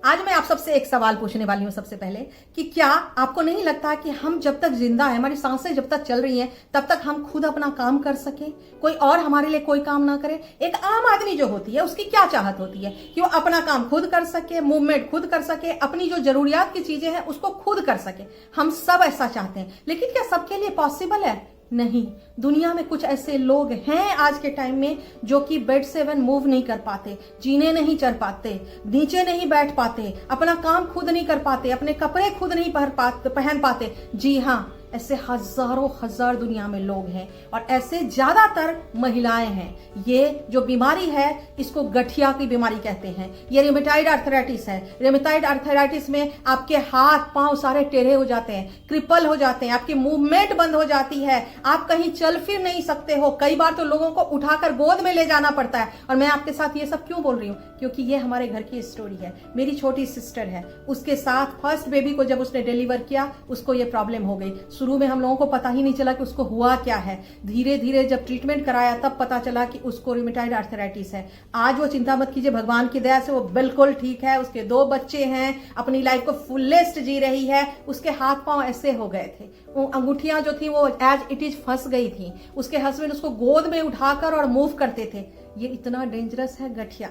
आज मैं आप सबसे एक सवाल पूछने वाली हूं सबसे पहले कि क्या आपको नहीं लगता कि हम जब तक जिंदा है, हमारी सांसें जब तक चल रही हैं, तब तक हम खुद अपना काम कर सके, कोई और हमारे लिए कोई काम ना करे। एक आम आदमी जो होती है उसकी क्या चाहत होती है कि वो अपना काम खुद कर सके, मूवमेंट खुद कर सके, अपनी जो जरूरियात की चीजें हैं उसको खुद कर सके। हम सब ऐसा चाहते हैं, लेकिन क्या सबके लिए पॉसिबल है? नहीं। दुनिया में कुछ ऐसे लोग हैं आज के टाइम में जो कि बेड से इवन मूव नहीं कर पाते, जीने नहीं चढ़ पाते, नीचे नहीं बैठ पाते, अपना काम खुद नहीं कर पाते, अपने कपड़े खुद नहीं पहन पाते। जी हाँ, ऐसे हजारों हजार दुनिया में लोग हैं और ऐसे ज्यादातर महिलाएं हैं। ये जो बीमारी है इसको गठिया की बीमारी कहते हैं। ये रिमेटॉइड आर्थराइटिस है। रिमेटॉइड आर्थराइटिस में आपके हाथ पांव सारे टेढ़े हो जाते हैं, क्रिपल हो जाते हैं, आपकी मूवमेंट बंद हो जाती है, आप कहीं चल फिर नहीं सकते हो। कई बार तो लोगों को उठाकर गोद में ले जाना पड़ता है। और मैं आपके साथ ये सब क्यों बोल रही हूँ? क्योंकि ये हमारे घर की स्टोरी है। मेरी छोटी सिस्टर है, उसके साथ फर्स्ट बेबी को जब उसने डिलीवर किया उसको ये प्रॉब्लम हो गई। शुरू में हम लोगों को पता ही नहीं चला कि उसको हुआ क्या है। धीरे धीरे जब ट्रीटमेंट कराया तब पता चला कि उसको रिमेटॉइड आर्थराइटिस है। आज वो चिंता मत कीजिए, भगवान की दया से वो बिल्कुल ठीक है। उसके 2 बच्चे हैं, अपनी लाइफ को फुलेस्ट जी रही है। उसके हाथ पांव ऐसे हो गए थे, वो अंगूठियां जो थी वो एज इट इज फंस गई थी। उसके हस्बैंड उसको गोद में उठाकर और मूव करते थे। ये इतना डेंजरस है गठिया।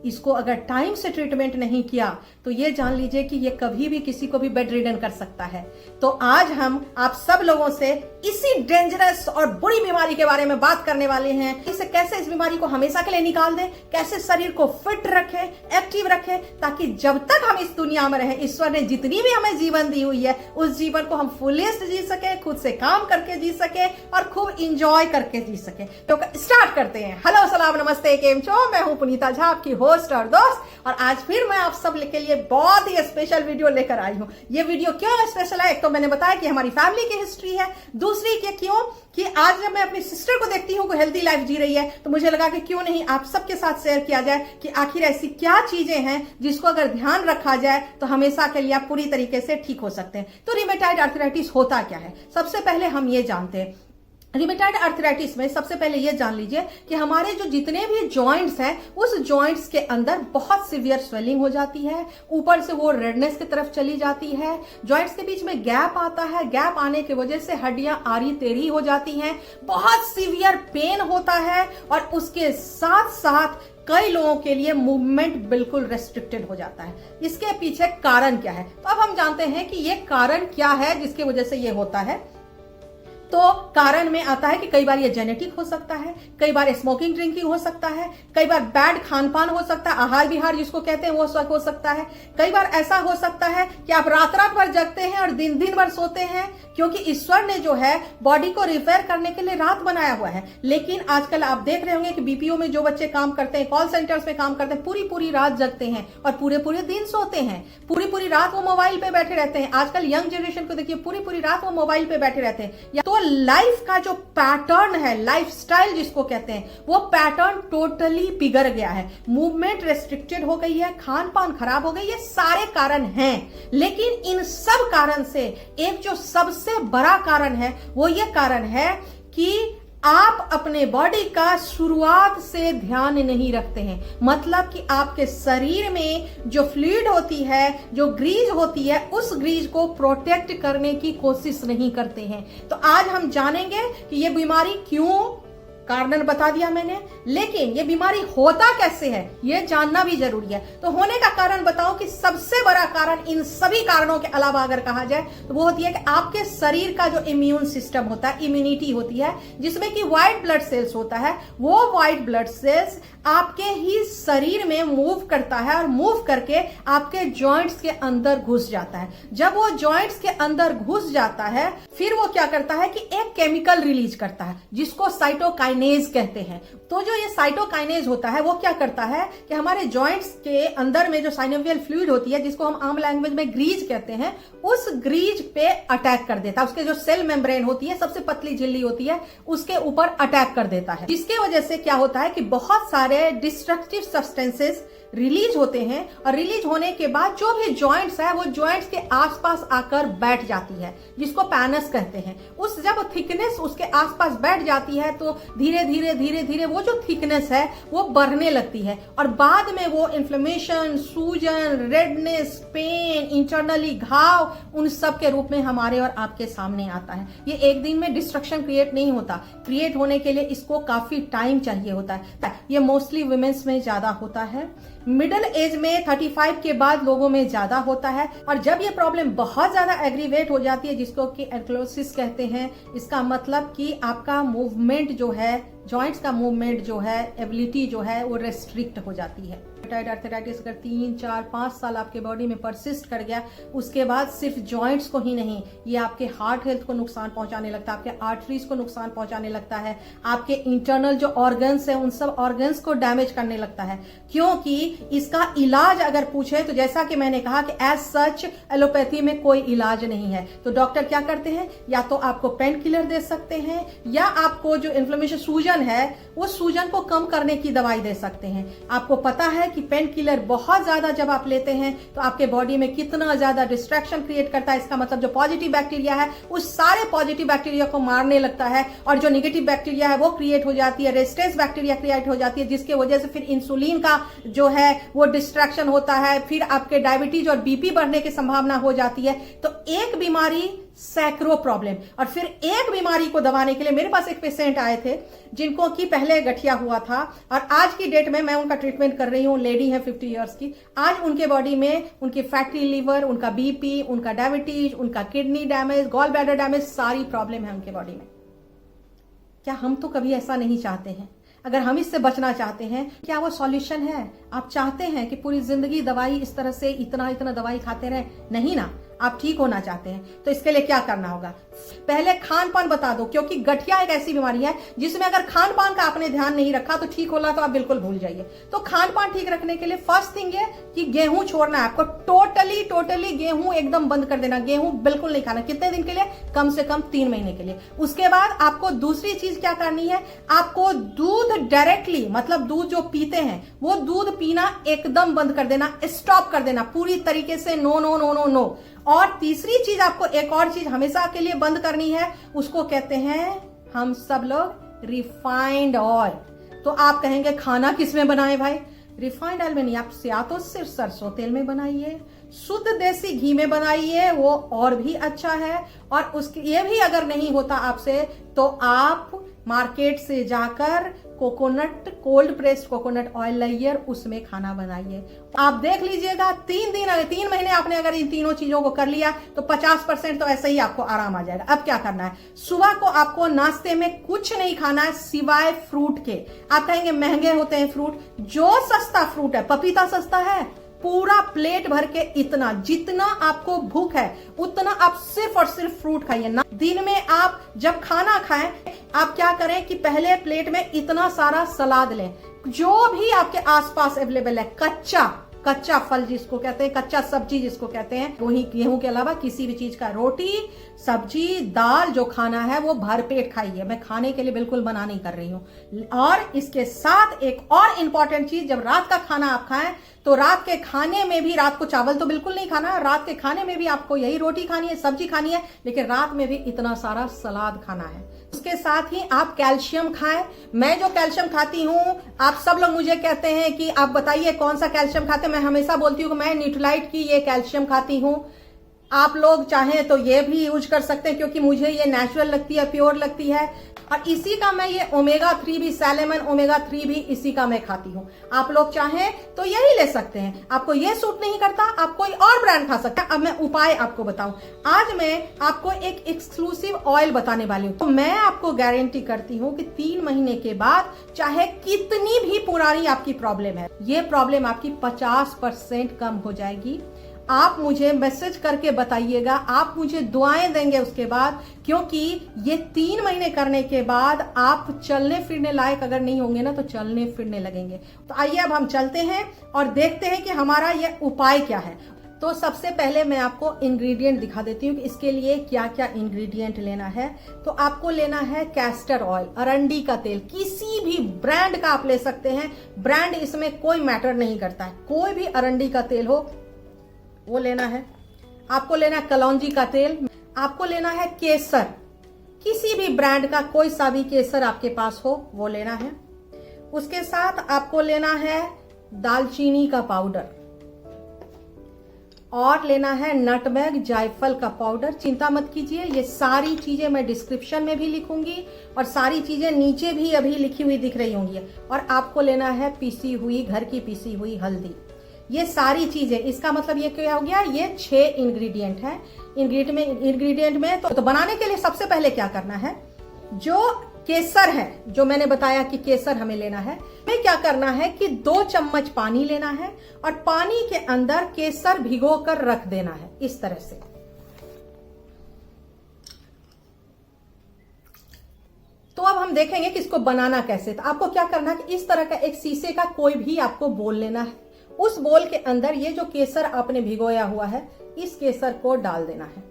इसको अगर टाइम से ट्रीटमेंट नहीं किया तो ये जान लीजिए कि ये कभी भी किसी को भी बेड रिडन कर सकता है। तो आज हम आप सब लोगों से इसी डेंजरस और बुरी बीमारी के बारे में बात करने वाले हैं। इसे कैसे इस बीमारी को हमेशा के लिए निकाल दें, कैसे शरीर को फिट रखें, एक्टिव रखें, ताकि जब तक हम इस दुनिया में रहें, ईश्वर ने जितनी भी हमें जीवन दी हुई है उस जीवन को हम फुलेस्ट जी सके, खुद से काम करके जी सके और खूब इंजॉय करके जी सके। तो स्टार्ट करते हैं। हेलो, सलाम, नमस्ते, केम छो? मैं हूं पुनीता झा, आपकी होस्ट और दोस्त, और आज फिर मैं आप सब के लिए बहुत ही स्पेशल वीडियो लेकर आई हूं। ये वीडियो क्यों स्पेशल है? एक तो मैंने बताया कि हमारी फैमिली की हिस्ट्री है, दूसरी क्यों कि आज जब मैं अपनी सिस्टर को देखती हूँ वो हेल्दी लाइफ जी रही है तो मुझे लगा कि क्यों नहीं आप सबके साथ शेयर किया जाए कि आखिर ऐसी क्या चीजें हैं जिसको अगर ध्यान रखा जाए तो हमेशा के लिए आप पूरी तरीके से ठीक हो सकते हैं। तो रिमेटॉइड आर्थराइटिस होता क्या है? सबसे पहले हम ये जानते हैं, रिमेटॉइड आर्थराइटिस में सबसे पहले ये जान लीजिए कि हमारे जो जितने भी जॉइंट्स हैं उस जॉइंट्स के अंदर बहुत सीवियर स्वेलिंग हो जाती है, ऊपर से वो रेडनेस की तरफ चली जाती है, जॉइंट्स के बीच में गैप आता है, गैप आने की वजह से हड्डियां आरी टेढ़ी हो जाती हैं, बहुत सीवियर पेन होता है और उसके साथ साथ कई लोगों के लिए मूवमेंट बिल्कुल रेस्ट्रिक्टेड हो जाता है। इसके पीछे कारण क्या है? तो अब हम जानते हैं कि ये कारण क्या है जिसकी वजह से ये होता है। तो कारण में आता है कि कई बार ये जेनेटिक हो सकता है, कई बार स्मोकिंग ड्रिंकिंग हो सकता है, कई बार बैड खान पान हो सकता है, आहार विहार जिसको कहते हैं वो हो सकता है। कई बार ऐसा हो सकता है कि आप रात रात भर जगते हैं और दिन दिन भर सोते हैं, क्योंकि ईश्वर ने जो है बॉडी को रिपेयर करने के लिए रात बनाया हुआ है। लेकिन आजकल आप देख रहे होंगे कि बीपीओ में जो बच्चे काम करते हैं, कॉल सेंटर्स में काम करते हैं, पूरी पूरी रात जगते हैं और पूरे पूरे दिन सोते हैं, पूरी पूरी रात वो मोबाइल पे बैठे रहते हैं। आजकल यंग जनरेशन को देखिए, पूरी पूरी रात वो मोबाइल पे बैठे रहते हैं। तो लाइफ का जो पैटर्न है, लाइफ स्टाइल जिसको कहते हैं, वो पैटर्न टोटली बिगड़ गया है। मूवमेंट रेस्ट्रिक्टेड हो गई है, खान पान खराब हो गई, ये सारे कारण हैं। लेकिन इन सब कारण से एक जो सबसे बड़ा कारण है वो ये कारण है कि आप अपने बॉडी का शुरुआत से ध्यान नहीं रखते हैं। मतलब कि आपके शरीर में जो फ्लूइड होती है, जो ग्रीज होती है, उस ग्रीज को प्रोटेक्ट करने की कोशिश नहीं करते हैं। तो आज हम जानेंगे कि ये बीमारी क्यों, कारण बता दिया मैंने, लेकिन ये बीमारी होता कैसे है ये जानना भी जरूरी है। तो होने का कारण बताओ कि सबसे बड़ा कारण इन सभी कारणों के अलावा अगर कहा जाए तो वो होती है कि आपके शरीर का जो इम्यून सिस्टम होता है, इम्यूनिटी होती है, जिसमें कि व्हाइट ब्लड सेल्स होता है, वो व्हाइट ब्लड सेल्स आपके ही शरीर में मूव करता है और मूव करके आपके जॉइंट्स के अंदर घुस जाता है। जब वो जॉइंट्स के अंदर घुस जाता है फिर वो क्या करता है कि एक केमिकल रिलीज करता है जिसको साइटोकाइनेज कहते हैं। तो जो ये साइटोकाइनेज होता है वो क्या करता है कि हमारे जॉइंट्स के अंदर में जो साइनोवियल फ्लूइड होती है, जिसको हम आम लैंग्वेज में ग्रीज कहते हैं, उस ग्रीज पे अटैक कर देता है। उसके जो सेल मेम्ब्रेन होती है, सबसे पतली झिल्ली होती है, उसके ऊपर अटैक कर देता है, जिसके वजह से क्या होता है कि बहुत सारे डिस्ट्रक्टिव सब्सटेंसेस रिलीज होते हैं, और रिलीज होने के बाद जो भी जॉइंट्स है वो जॉइंट्स के आसपास आकर बैठ जाती है, जिसको पैनस कहते हैं। उस जब थिकनेस उसके आसपास बैठ जाती है तो धीरे धीरे धीरे धीरे वो जो थिकनेस है वो बढ़ने लगती है, और बाद में वो इन्फ्लेमेशन, सूजन, रेडनेस, पेन, इंटरनली घाव, उन सब के रूप में हमारे और आपके सामने आता है। ये एक दिन में डिस्ट्रक्शन क्रिएट नहीं होता, क्रिएट होने के लिए इसको काफी टाइम चाहिए होता है। ये मोस्टली वुमेन्स में ज्यादा होता है, मिडिल एज में 35 के बाद लोगों में ज्यादा होता है, और जब ये प्रॉब्लम बहुत ज्यादा एग्रीवेट हो जाती है, जिसको कि एंक्लोसिस कहते हैं, इसका मतलब कि आपका मूवमेंट जो है, जॉइंट्स का मूवमेंट जो है, एबिलिटी जो है वो रेस्ट्रिक्ट हो जाती है। आर्थराइटिस अगर 3, 4, 5 साल आपके बॉडी में परसिस्ट कर गया, उसके बाद सिर्फ जॉइंट्स को ही नहीं, ये आपके हार्ट हेल्थ को नुकसान पहुंचाने लगता है, आपके आर्टरीज को नुकसान पहुंचाने लगता है, आपके इंटरनल जो ऑर्गन्स है उन सब ऑर्गन्स को डैमेज करने लगता है। क्योंकि इसका इलाज अगर पूछे तो जैसा कि मैंने कहा कि एज सच एलोपैथी में कोई इलाज नहीं है, तो डॉक्टर क्या करते हैं, या तो आपको पेन किलर दे सकते हैं, या आपको जो इन्फ्लेमेशन, सूजन है, वो सूजन को कम करने की दवाई दे सकते हैं। आपको पता है कि पेन किलर बहुत ज्यादा जब आप लेते हैं तो आपके बॉडी में कितना ज्यादा डिस्ट्रैक्शन क्रिएट करता है। इसका मतलब जो पॉजिटिव बैक्टीरिया है उस सारे पॉजिटिव बैक्टीरिया को मारने लगता है, और जो नेगेटिव बैक्टीरिया है वो क्रिएट हो जाती है, रेजिस्टेंस बैक्टीरिया क्रिएट हो जाती है, जिसके वजह से फिर इंसुलिन का जो है वो डिस्ट्रैक्शन होता है, फिर आपके डायबिटीज और बीपी बढ़ने की संभावना हो जाती है। तो एक बीमारी सैकड़ों प्रॉब्लम, और फिर एक बीमारी को दबाने के लिए मेरे पास एक पेशेंट आए थे जिनको कि पहले गठिया हुआ था, और आज की डेट में मैं उनका ट्रीटमेंट कर रही हूँ। लेडी है 50 इयर्स की। आज उनके बॉडी में उनकी फैटी लीवर, उनका बीपी, उनका डायबिटीज, उनका kidney damage, gall bladder damage, सारी प्रॉब्लम है उनके बॉडी में। क्या हम तो कभी ऐसा नहीं चाहते हैं? अगर हम इससे बचना चाहते हैं, क्या वो सॉल्यूशन है? आप चाहते हैं कि पूरी जिंदगी दवाई इस तरह से इतना इतना दवाई खाते रहे? नहीं ना, आप ठीक होना चाहते हैं तो इसके लिए क्या करना होगा? पहले खान पान बता दो, क्योंकि गठिया एक ऐसी बीमारी है जिसमें अगर खान पान का आपने ध्यान नहीं रखा तो ठीक होला तो आप बिल्कुल भूल जाइए। तो खान पान ठीक रखने के लिए फर्स्ट थिंग ये कि गेहूं छोड़ना है आपको, टोटली गेहूं एकदम बंद कर देना, गेहूं बिल्कुल नहीं खाना। कितने दिन के लिए? कम से कम 3 महीने के लिए। उसके बाद आपको दूसरी चीज क्या करनी है, आपको दूध डायरेक्टली, मतलब दूध जो पीते हैं वो दूध पीना एकदम बंद कर देना, स्टॉप कर देना पूरी तरीके से, no no no no no. और तीसरी चीज, आपको एक और चीज हमेशा के लिए बंद करनी है, उसको कहते हैं हम सब लोग रिफाइंड ऑयल। तो आप कहेंगे खाना किस में बनाए भाई? रिफाइंड ऑयल में नहीं, आप या तो सिर्फ सरसों तेल में बनाइए, शुद्ध देसी घी में बनाइए, वो और भी अच्छा है। और उसके ये भी अगर नहीं होता आपसे तो आप मार्केट से जाकर coconut, cold pressed coconut oil लाइए, उसमें खाना बनाइए। आप देख लीजिएगा 3 महीने आपने अगर इन तीनों चीजों को कर लिया तो 50% तो ऐसे ही आपको आराम आ जाएगा। अब क्या करना है, सुबह को आपको नाश्ते में कुछ नहीं खाना है सिवाय फ्रूट के। आप कहेंगे महंगे होते हैं फ्रूट, जो सस्ता फ्रूट है, पपीता सस्ता है, पूरा प्लेट भर के इतना, जितना आपको भूख है उतना आप सिर्फ और सिर्फ फ्रूट खाइए ना। दिन में आप जब खाना खाएं, आप क्या करें कि पहले प्लेट में इतना सारा सलाद लें, जो भी आपके आसपास अवेलेबल है, कच्चा फल जिसको कहते हैं, कच्चा सब्जी जिसको कहते हैं, वही गेहूं के अलावा किसी भी चीज का, रोटी, सब्जी, दाल जो खाना है वो भरपेट खाइए। मैं खाने के लिए बिल्कुल मना नहीं कर रही हूं। और इसके साथ एक और इंपॉर्टेंट चीज, जब रात का खाना आप खाएं तो रात के खाने में भी, रात को चावल तो बिल्कुल नहीं खाना, रात के खाने में भी आपको यही रोटी खानी है, सब्जी खानी है, लेकिन रात में भी इतना सारा सलाद खाना है। उसके साथ ही आप कैल्शियम खाएं। मैं जो कैल्शियम खाती हूं, आप सब लोग मुझे कहते हैं कि आप बताइए कौन सा कैल्शियम खाते हैं। मैं हमेशा बोलती हूँ कि मैं न्यूट्रीलाइट की ये कैल्शियम खाती हूँ। आप लोग चाहें तो ये भी यूज कर सकते हैं, क्योंकि मुझे ये नेचुरल लगती है, प्योर लगती है। और इसी का मैं ये ओमेगा 3 भी, सैलेमन ओमेगा 3 भी इसी का मैं खाती हूँ। आप लोग चाहें तो यही ले सकते हैं। आपको ये सूट नहीं करता, आप कोई और ब्रांड खा सकते हैं। अब मैं उपाय आपको बताऊं। आज मैं आपको एक एक्सक्लूसिव ऑयल बताने वाली हूँ। तो मैं आपको गारंटी करती हूँ कि 3 महीने के बाद चाहे कितनी भी पुरानी आपकी प्रॉब्लम है, ये प्रॉब्लम आपकी 50% कम हो जाएगी। आप मुझे मैसेज करके बताइएगा, आप मुझे दुआएं देंगे उसके बाद, क्योंकि ये 3 महीने करने के बाद आप चलने फिरने लायक अगर नहीं होंगे ना तो चलने फिरने लगेंगे। तो आइए अब हम चलते हैं और देखते हैं कि हमारा ये उपाय क्या है। तो सबसे पहले मैं आपको इंग्रेडिएंट दिखा देती हूँ कि इसके लिए क्या क्या इंग्रेडिएंट लेना है। तो आपको लेना है कैस्टर ऑयल, अरंडी का तेल, किसी भी ब्रांड का आप ले सकते हैं, ब्रांड इसमें कोई मैटर नहीं करता है, कोई भी अरंडी का तेल हो वो लेना है। आपको लेना है कलौंजी का तेल, आपको लेना है केसर, किसी भी ब्रांड का कोई सा भी केसर आपके पास हो वो लेना है। उसके साथ आपको लेना है दालचीनी का पाउडर और लेना है नटमेग, जायफल का पाउडर। चिंता मत कीजिए, ये सारी चीजें मैं डिस्क्रिप्शन में भी लिखूंगी और सारी चीजें नीचे भी अभी लिखी हुई दिख रही होंगी। और आपको लेना है पीसी हुई, घर की पीसी हुई हल्दी। ये सारी चीजें, इसका मतलब ये क्या हो गया, ये 6 इंग्रेडिएंट है। इंग्रेडिएंट में तो बनाने के लिए सबसे पहले क्या करना है, जो केसर है, जो मैंने बताया कि केसर हमें लेना है, हमें क्या करना है कि 2 चम्मच पानी लेना है और पानी के अंदर केसर भिगो कर रख देना है इस तरह से। तो अब हम देखेंगे कि इसको बनाना कैसे। तो आपको क्या करना है कि इस तरह का एक शीशे का कोई भी आपको बोल लेना है। उस बोल के अंदर ये जो केसर आपने भिगोया हुआ है, इस केसर को डाल देना है।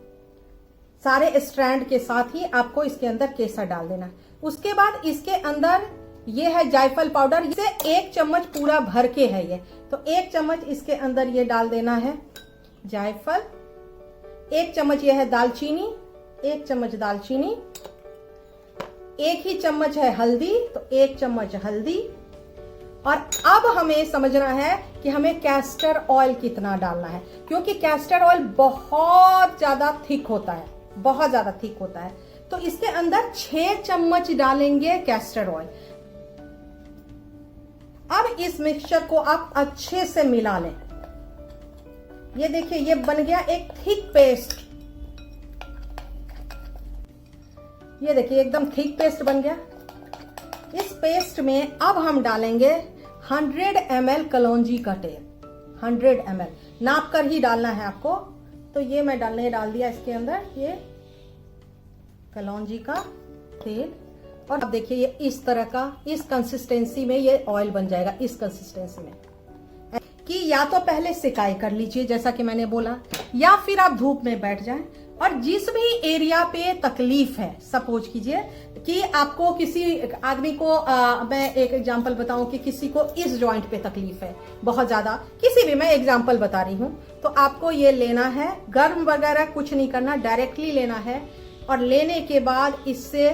सारे स्ट्रैंड के साथ ही आपको इसके अंदर केसर डाल देना है। उसके बाद इसके अंदर ये है जायफल पाउडर, इसे 1 चम्मच पूरा भर के है ये, तो 1 चम्मच इसके अंदर ये डाल देना है जायफल। 1 चम्मच ये है दालचीनी, 1 चम्मच दालचीनी। 1 ही चम्मच है हल्दी, तो 1 चम्मच हल्दी। और अब हमें समझना है कि हमें कैस्टर ऑयल कितना डालना है, क्योंकि कैस्टर ऑयल बहुत ज्यादा थिक होता है, बहुत ज्यादा थिक होता है। तो इसके अंदर 6 चम्मच डालेंगे कैस्टर ऑयल। अब इस मिक्सचर को आप अच्छे से मिला लें। ये देखिए, ये बन गया एक थिक पेस्ट। ये देखिए एकदम थिक पेस्ट बन गया। इस पेस्ट में अब हम डालेंगे 100 ml कलौंजी का तेल। 100 ml नाप कर ही डालना है आपको। तो ये मैं डाल दिया इसके अंदर ये कलौंजी का तेल। और अब देखिए ये इस तरह का, इस कंसिस्टेंसी में ये ऑयल बन जाएगा। इस कंसिस्टेंसी में कि या तो पहले सिकाई कर लीजिए जैसा कि मैंने बोला, या फिर आप धूप में बैठ जाएं और जिस भी एरिया पे तकलीफ है, सपोज कीजिए कि आपको किसी आदमी को मैं एक एग्जांपल बताऊं कि किसी को इस जॉइंट पे तकलीफ है बहुत ज्यादा, किसी भी, मैं एग्जांपल बता रही हूं, तो आपको ये लेना है। गर्म वगैरह कुछ नहीं करना, डायरेक्टली लेना है। और लेने के बाद इससे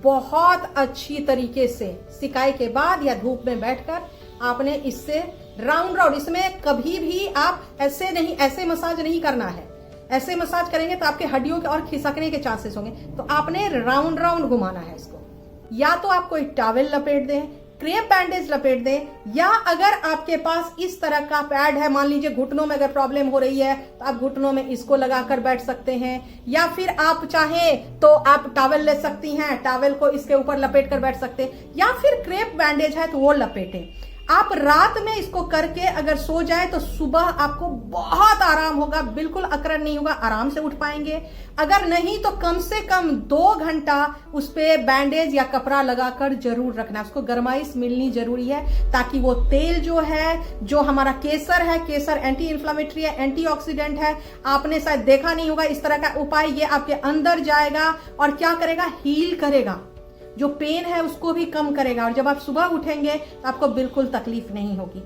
बहुत अच्छी तरीके से सिकाई के बाद या धूप में बैठकर आपने इससे राउंड, इसमें कभी भी आप ऐसे मसाज नहीं करना है। ऐसे मसाज करेंगे तो आपके हड्डियों के और खिसकने के चांसेस होंगे। तो आपने राउंड घुमाना है इसको। या तो आप कोई टॉवेल लपेट दें, क्रेप बैंडेज लपेट दें, या अगर आपके पास इस तरह का पैड है, मान लीजिए घुटनों में अगर प्रॉब्लम हो रही है तो आप घुटनों में इसको लगाकर बैठ सकते हैं। या फिर आप चाहें तो आप टॉवेल ले सकती हैं, टॉवेल को इसके ऊपर लपेट कर बैठ सकते हैं। या फिर क्रेप बैंडेज है तो वो लपेटें। आप रात में इसको करके अगर सो जाए तो सुबह आपको बहुत आराम होगा, बिल्कुल अकड़न नहीं होगा, आराम से उठ पाएंगे। अगर नहीं तो कम से कम 2 घंटा उस पे बैंडेज या कपड़ा लगाकर जरूर रखना। उसको गर्माइश मिलनी जरूरी है ताकि वो तेल जो है, जो हमारा केसर है, केसर एंटी इन्फ्लामेटरी है, एंटीऑक्सीडेंट है। आपने शायद देखा नहीं होगा इस तरह का उपाय, ये आपके अंदर जाएगा और क्या करेगा, हील करेगा, जो पेन है उसको भी कम करेगा। और जब आप सुबह उठेंगे तो आपको बिल्कुल तकलीफ नहीं होगी।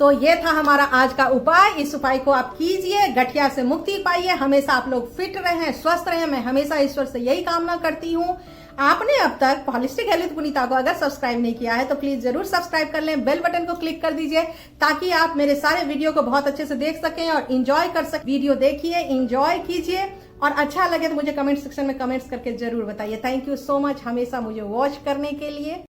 तो ये था हमारा आज का उपाय। इस उपाय को आप कीजिए, गठिया से मुक्ति पाइए, हमेशा आप लोग फिट रहें, स्वस्थ रहें। मैं हमेशा ईश्वर से यही कामना करती हूँ। आपने अब तक होलिस्टिक हेल्थ पुनीता को अगर सब्सक्राइब नहीं किया है तो प्लीज जरूर सब्सक्राइब कर लें, बेल बटन को क्लिक कर दीजिए ताकि आप मेरे सारे वीडियो को बहुत अच्छे से देख सकें और इंजॉय कर सकें। वीडियो देखिए, इंजॉय कीजिए और अच्छा लगे तो मुझे कमेंट सेक्शन में कमेंट्स करके जरूर बताइए। थैंक यू सो मच हमेशा मुझे वॉच करने के लिए।